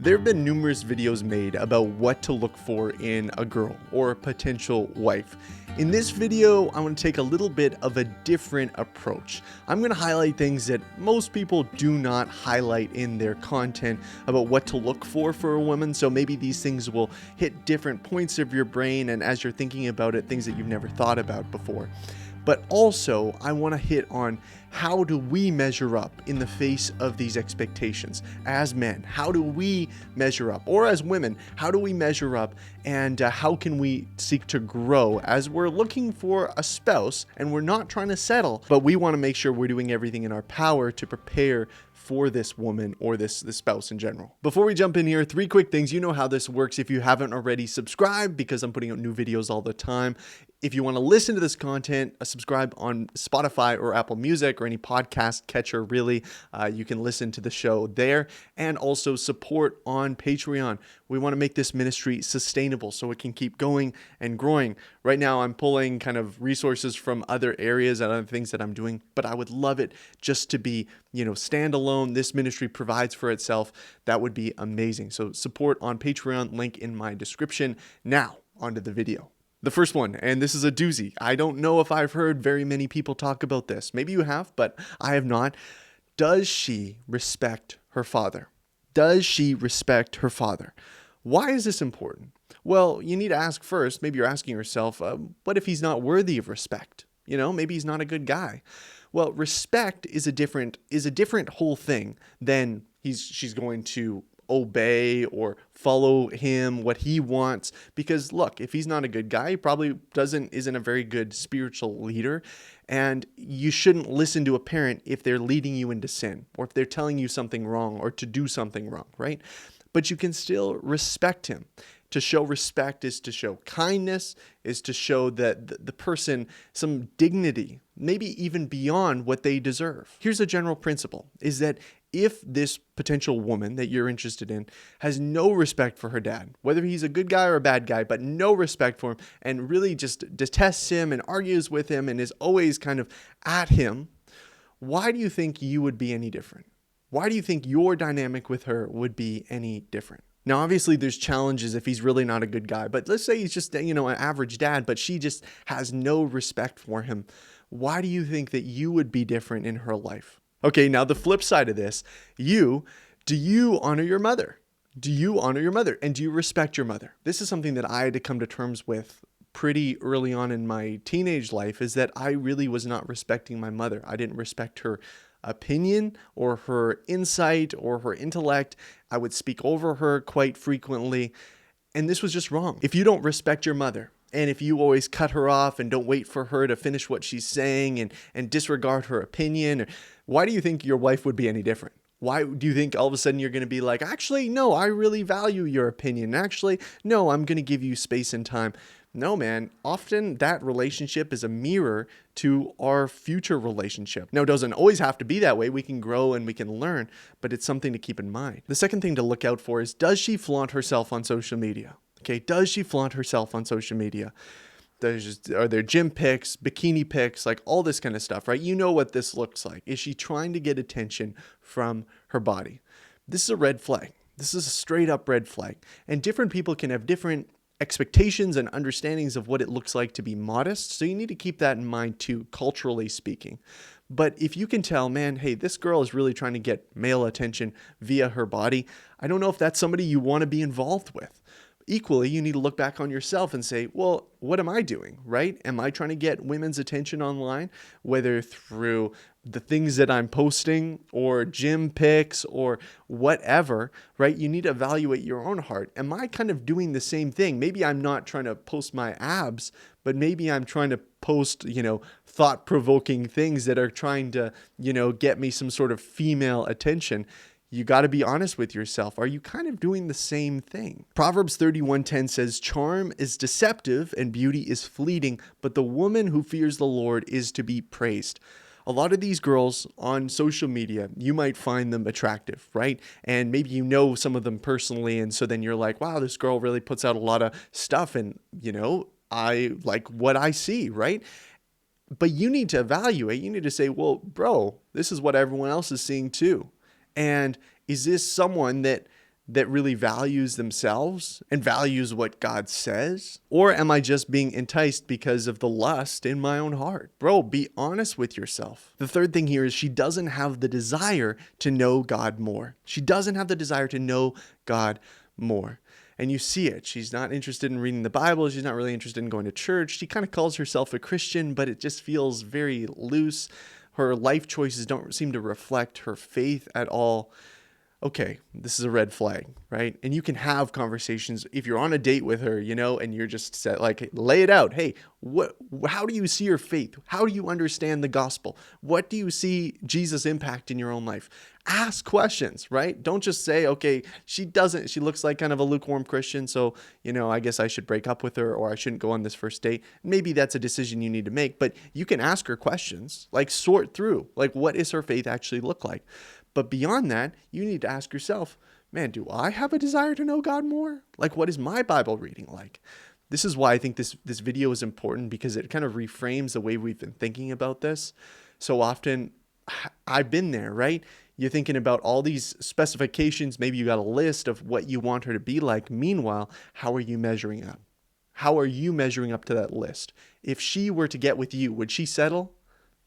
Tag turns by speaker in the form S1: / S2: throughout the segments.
S1: There have been numerous videos made about what to look for in a girl or a potential wife. In this video, I want to take a little bit of a different approach. I'm going to highlight things that most people do not highlight in their content about what to look for a woman. So maybe these things will hit different points of your brain, and as you're thinking about it, things that you've never thought about before. But also, I want to hit on how do we measure up in the face of these expectations as men? How do we measure up? Or as women, how do we measure up, and how can we seek to grow as we're looking for a spouse and we're not trying to settle, but we want to make sure we're doing everything in our power to prepare for this woman or this spouse in general. Before we jump in here, 3 quick things. You know how this works. If you haven't already, subscribe because I'm putting out new videos all the time. If you want to listen to this content, subscribe on Spotify or Apple Music or any podcast catcher, really. You can listen to the show there, and also support on Patreon. We want to make this ministry sustainable so it can keep going and growing. Right now, I'm pulling kind of resources from other areas and other things that I'm doing, but I would love it just to be, standalone. This ministry provides for itself. That would be amazing. So support on Patreon, link in my description. Now, onto the video. The first one, and this is a doozy. I don't know if I've heard very many people talk about this. Maybe you have, but I have not. Does she respect her father? Does she respect her father? Why is this important? Well, you need to ask first. Maybe you're asking yourself, what if he's not worthy of respect? Maybe he's not a good guy. Well, respect is a different whole thing than she's going to obey or follow him, what he wants. Because look, if he's not a good guy, he probably isn't a very good spiritual leader. And you shouldn't listen to a parent if they're leading you into sin or if they're telling you something wrong or to do something wrong, right? But you can still respect him. To show respect is to show kindness, is to show that the person some dignity, maybe even beyond what they deserve. Here's a general principle, is that if this potential woman that you're interested in has no respect for her dad, whether he's a good guy or a bad guy, but no respect for him and really just detests him and argues with him and is always kind of at him, why do you think you would be any different? Why do you think your dynamic with her would be any different? Now, obviously, there's challenges if he's really not a good guy, but let's say he's just, an average dad, but she just has no respect for him. Why do you think that you would be different in her life? Okay, now the flip side of this, do you honor your mother? Do you honor your mother? And do you respect your mother? This is something that I had to come to terms with pretty early on in my teenage life, is that I really was not respecting my mother. I didn't respect her opinion or her insight or her intellect. I would speak over her quite frequently, and this was just wrong. If you don't respect your mother, and if you always cut her off and don't wait for her to finish what she's saying and disregard her opinion, why do you think your wife would be any different? Why do you think all of a sudden you're going to be like, actually, no, I really value your opinion. Actually, no, I'm going to give you space and time. No, man, often that relationship is a mirror to our future relationship. Now, it doesn't always have to be that way. We can grow and we can learn, but it's something to keep in mind. The second thing to look out for is, does she flaunt herself on social media? Okay, does she flaunt herself on social media? Are there gym pics, bikini pics, like all this kind of stuff, right? You know what this looks like. Is she trying to get attention from her body? This is a red flag. This is a straight up red flag. And different people can have different expectations and understandings of what it looks like to be modest. So you need to keep that in mind too, culturally speaking. But if you can tell, man, hey, this girl is really trying to get male attention via her body, I don't know if that's somebody you want to be involved with. Equally, you need to look back on yourself and say, well, what am I doing, right? Am I trying to get women's attention online, whether through the things that I'm posting or gym pics or whatever, right? You need to evaluate your own heart. Am I kind of doing the same thing? Maybe I'm not trying to post my abs, but maybe I'm trying to post, thought-provoking things that are trying to, get me some sort of female attention. You got to be honest with yourself. Are you kind of doing the same thing? Proverbs 31:10 says, "Charm is deceptive and beauty is fleeting, but the woman who fears the Lord is to be praised." A lot of these girls on social media, you might find them attractive, right? And maybe you know some of them personally, and so then you're like, wow, this girl really puts out a lot of stuff, and I like what I see, right? But you need to evaluate. You need to say, well, bro, this is what everyone else is seeing too. And is this someone that that really values themselves and values what God says? Or am I just being enticed because of the lust in my own heart? Bro, be honest with yourself. The third thing here is she doesn't have the desire to know God more. She doesn't have the desire to know God more. And you see it. She's not interested in reading the Bible. She's not really interested in going to church. She kind of calls herself a Christian, but it just feels very loose. Her life choices don't seem to reflect her faith at all. Okay, this is a red flag, right? And you can have conversations if you're on a date with her, and you're just set, like, lay it out. Hey, how do you see your faith? How do you understand the gospel? What do you see Jesus impact in your own life? Ask questions, right? Don't just say, okay, she looks like kind of a lukewarm Christian, so, I guess I should break up with her, or I shouldn't go on this first date. Maybe that's a decision you need to make, but you can ask her questions, like sort through, like, what does her faith actually look like? But beyond that, you need to ask yourself, man, do I have a desire to know God more? Like, what is my Bible reading like? This is why I think this video is important, because it kind of reframes the way we've been thinking about this. So often, I've been there, right? You're thinking about all these specifications. Maybe you got a list of what you want her to be like. Meanwhile, how are you measuring up? How are you measuring up to that list? If she were to get with you, would she settle?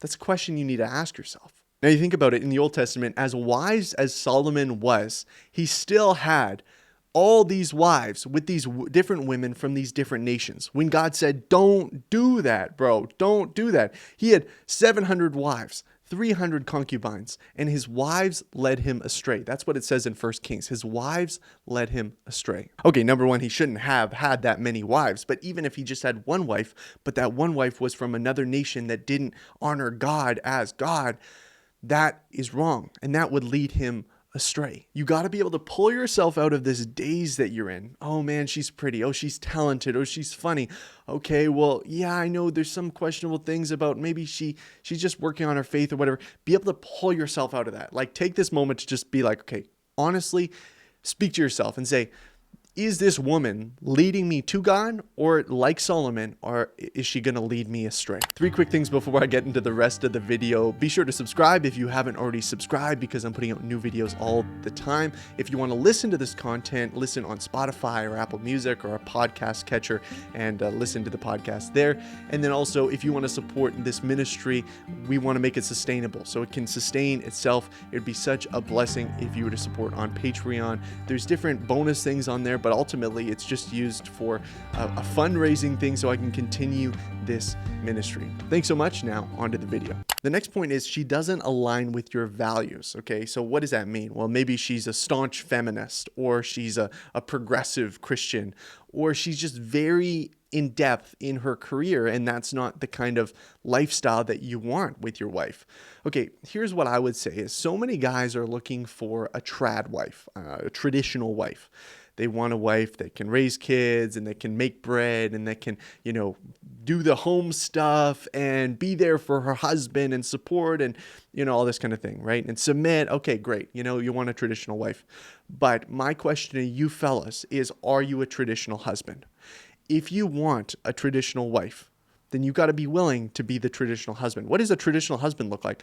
S1: That's a question you need to ask yourself. Now you think about it, in the Old Testament, as wise as Solomon was, he still had all these wives with these different women from these different nations. When God said, don't do that, bro, don't do that. He had 700 wives, 300 concubines, and his wives led him astray. That's what it says in 1 Kings. His wives led him astray. Okay, number one, he shouldn't have had that many wives, but even if he just had one wife, but that one wife was from another nation that didn't honor God as God, that is wrong, and that would lead him astray. You got to be able to pull yourself out of this daze that you're in. Oh man, she's pretty. Oh, she's talented. Oh, she's funny. Okay, well, yeah, I know there's some questionable things about maybe she's just working on her faith or whatever. Be able to pull yourself out of that. Like, take this moment to just be like, okay, honestly, speak to yourself and say, is this woman leading me to God, or like Solomon, or is she going to lead me astray? 3 quick things before I get into the rest of the video. Be sure to subscribe if you haven't already subscribed, because I'm putting out new videos all the time. If you want to listen to this content, listen on Spotify or Apple Music or a podcast catcher, and listen to the podcast there. And then also, if you want to support this ministry, we want to make it sustainable so it can sustain itself. It would be such a blessing if you were to support on Patreon. There's different bonus things on there, but ultimately it's just used for a fundraising thing so I can continue this ministry. Thanks so much. Now on to the video. The next point is she doesn't align with your values. Okay, so what does that mean? Well, maybe she's a staunch feminist, or she's a progressive Christian, or she's just very in depth in her career, and that's not the kind of lifestyle that you want with your wife. Okay, here's what I would say is so many guys are looking for a trad wife, a traditional wife. They want a wife that can raise kids and that can make bread and that can, do the home stuff and be there for her husband and support and, all this kind of thing, right? And submit. Okay, great. You want a traditional wife. But my question to you fellas is, are you a traditional husband? If you want a traditional wife, then you got to be willing to be the traditional husband. What does a traditional husband look like?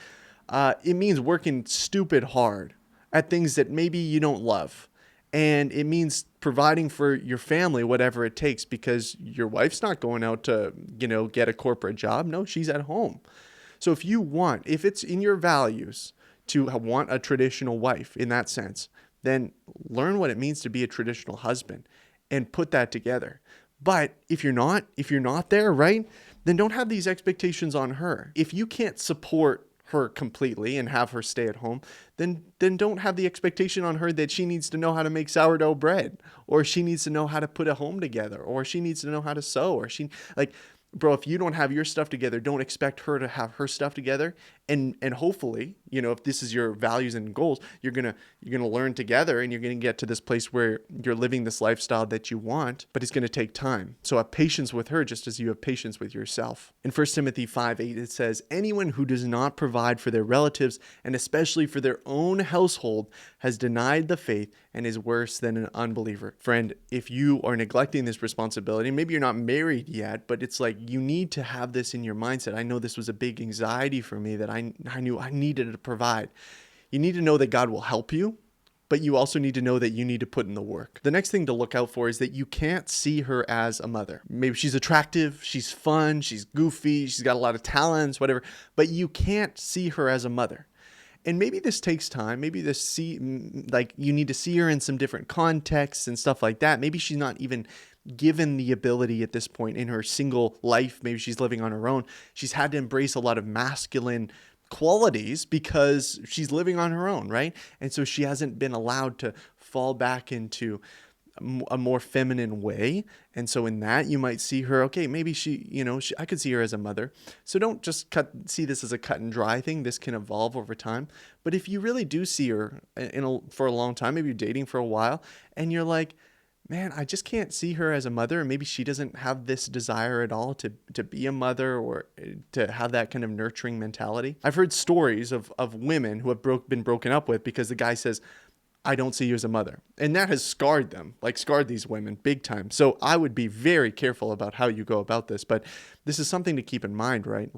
S1: It means working stupid hard at things that maybe you don't love. And it means providing for your family, whatever it takes, because your wife's not going out to, get a corporate job. No, she's at home. So if it's in your values to want a traditional wife in that sense, then learn what it means to be a traditional husband and put that together. But if you're not there, right, then don't have these expectations on her. If you can't support her completely and have her stay at home, then don't have the expectation on her that she needs to know how to make sourdough bread, or she needs to know how to put a home together, or she needs to know how to sew, or bro, if you don't have your stuff together, don't expect her to have her stuff together. And hopefully, if this is your values and goals, you're gonna learn together, and you're gonna get to this place where you're living this lifestyle that you want. But it's gonna take time. So have patience with her, just as you have patience with yourself. In 1 Timothy 5:8, it says, "Anyone who does not provide for their relatives, and especially for their own household, has denied the faith and is worse than an unbeliever." Friend, if you are neglecting this responsibility, maybe you're not married yet, but it's like you need to have this in your mindset. I know this was a big anxiety for me that I knew I needed to provide. You need to know that God will help you, but you also need to know that you need to put in the work. The next thing to look out for is that you can't see her as a mother. Maybe she's attractive, she's fun, she's goofy, she's got a lot of talents, whatever, but you can't see her as a mother. And maybe this takes time. Maybe you need to see her in some different contexts and stuff like that. Maybe she's not even given the ability at this point in her single life. Maybe she's living on her own. She's had to embrace a lot of masculine qualities because she's living on her own, right? And so she hasn't been allowed to fall back into a more feminine way. And so in that, you might see her, okay, maybe I could see her as a mother. So don't just see this as a cut and dry thing. This can evolve over time. But if you really do see her for a long time, maybe you're dating for a while and you're like, man, I just can't see her as a mother. And maybe she doesn't have this desire at all to be a mother or to have that kind of nurturing mentality. I've heard stories of women who have been broken up with because the guy says, I don't see you as a mother. And that has scarred them, scarred these women big time. So I would be very careful about how you go about this. But this is something to keep in mind, right?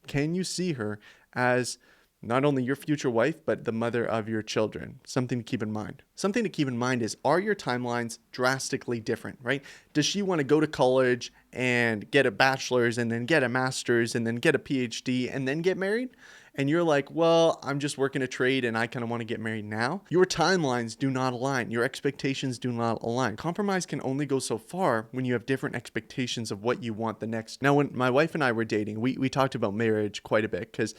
S1: Can you see her as not only your future wife, but the mother of your children? Something to keep in mind. Something to keep in mind is, are your timelines drastically different, right? Does she want to go to college and get a bachelor's and then get a master's and then get a PhD and then get married? And you're like, well, I'm just working a trade and I kind of want to get married now. Your timelines do not align. Your expectations do not align. Compromise can only go so far when you have different expectations of what you want the next. Now, when my wife and I were dating, we talked about marriage quite a bit because,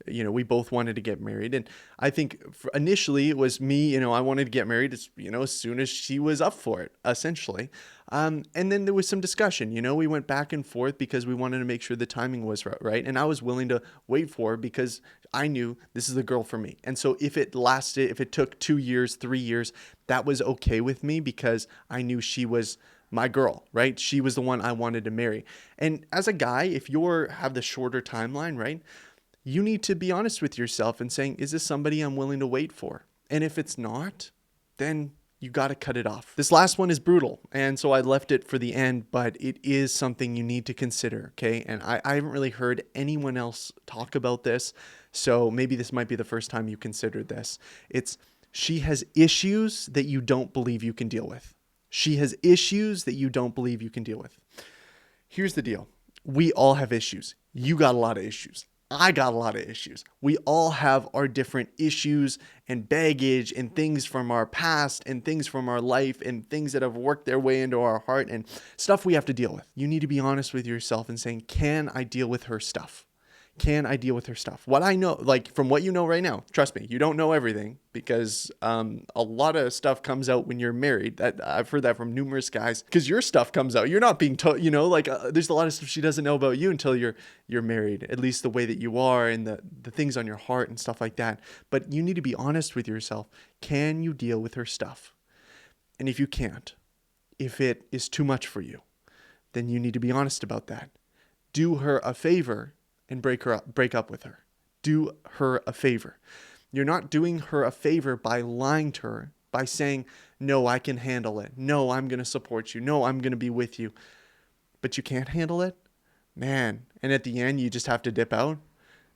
S1: we both wanted to get married. And I think initially it was me, I wanted to get married as soon as she was up for it, essentially. And then there was some discussion, we went back and forth because we wanted to make sure the timing was right. And I was willing to wait for her because I knew this is the girl for me. And so if it took 2 years, 3 years, that was okay with me because I knew she was my girl, right? She was the one I wanted to marry. And as a guy, if have the shorter timeline, right, you need to be honest with yourself and saying, is this somebody I'm willing to wait for? And if it's not, then you got to cut it off. This last one is brutal. And so I left it for the end, but it is something you need to consider. Okay. And I haven't really heard anyone else talk about this. So maybe this might be the first time you considered this. She has issues that you don't believe you can deal with. She has issues that you don't believe you can deal with. Here's the deal. We all have issues. You got a lot of issues. I got a lot of issues. We all have our different issues and baggage and things from our past and things from our life and things that have worked their way into our heart and stuff we have to deal with. You need to be honest with yourself and saying, can I deal with her stuff? Can I deal with her stuff? What I know, from what you know right now, trust me, you don't know everything because a lot of stuff comes out when you're married. I've heard that from numerous guys because your stuff comes out. You're not being told, there's a lot of stuff she doesn't know about you until you're married, at least the way that you are and the things on your heart and stuff like that. But you need to be honest with yourself. Can you deal with her stuff? And if you can't, if it is too much for you, then you need to be honest about that. Do her a favor and break up with her. Do her a favor. You're not doing her a favor by lying to her, by saying, no, I can handle it. No, I'm going to support you. No, I'm going to be with you. But you can't handle it? Man. And at the end, you just have to dip out?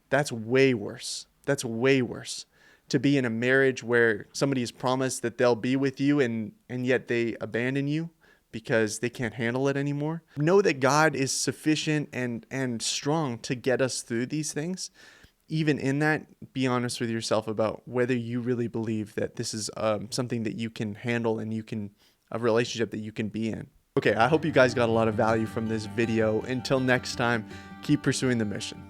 S1: That's way worse. That's way worse. To be in a marriage where somebody has promised that they'll be with you and yet they abandon you because they can't handle it anymore. Know that God is sufficient and strong to get us through these things. Even in that, be honest with yourself about whether you really believe that this is something that you can handle and a relationship that you can be in. Okay, I hope you guys got a lot of value from this video. Until next time, keep pursuing the mission.